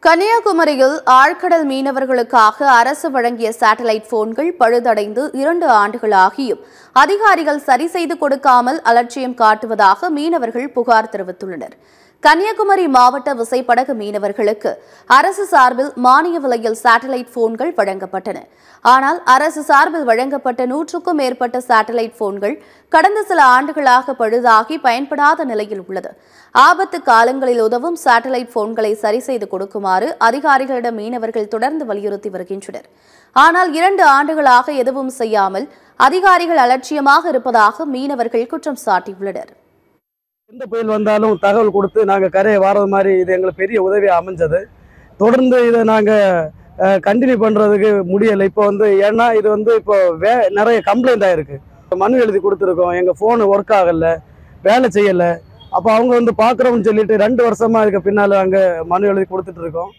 கன்னியாகுமரியில் ஆழ்கடல் மீனவர்களுக்காக அரசு வழங்கிய சேட்டலைட் போன்கள் பழுதடைந்து 2 ஆண்டுகளாகியும் அதிகாரிகள் சரி செய்து கொடுக்காமல் அலட்சியம் காட்டுவதாக மீனவர்கள் புகார் தெரிவித்துள்ளனர். கன்னியாகுமரி மாவட்ட விசைப்படகு மீனவர்களுக்கு அரசு சார்பில் மானிய விலையில் சேட்டலைட் போன்கள் வழங்கப்பட்டன. ஆனால் அரசு சார்பில் வழங்கப்பட்ட 100க்கும் மேற்பட்ட சேட்டலைட் போன்கள் கடந்த சில ஆண்டுகளாக பழுதாகி பயன்படாத நிலையில் உள்ளது. ஆபத்து காலங்களில் உதவும் சேட்டலைட் போன்களை சரி செய்து கொடுக்குமாறு அதிகாரிகளிடம் மீனவர்கள் தொடர்ந்து வலியுறுத்தி வருகின்றனர். ஆனால் 2 ஆண்டுகளாக எதுவும் செய்யாமல் அதிகாரிகள் அலட்சியமாக இருப்பதாக மீனவர்கள் குற்றம் சாட்டியுள்ளனர். எந்த புயல் வந்தாலும் தகவல் கொடுத்து நாங்கள் கரையை வாரது மாதிரி இது எங்களுக்கு பெரிய உதவியாக அமைஞ்சது. தொடர்ந்து இதை நாங்கள் கண்டினியூ பண்ணுறதுக்கு முடியலை. இப்போ ஏன்னா இது இப்போ நிறைய கம்ப்ளைண்ட் ஆகிருக்கு. மனு எழுதி கொடுத்துருக்கோம், எங்கள் ஃபோனு ஒர்க் ஆகலை, வேலை செய்யலை. அப்போ அவங்க பார்க்குறோம்னு சொல்லிட்டு 2 வருஷமாக இதுக்கு பின்னால் நாங்கள் மனு எழுதி கொடுத்துட்ருக்கோம்.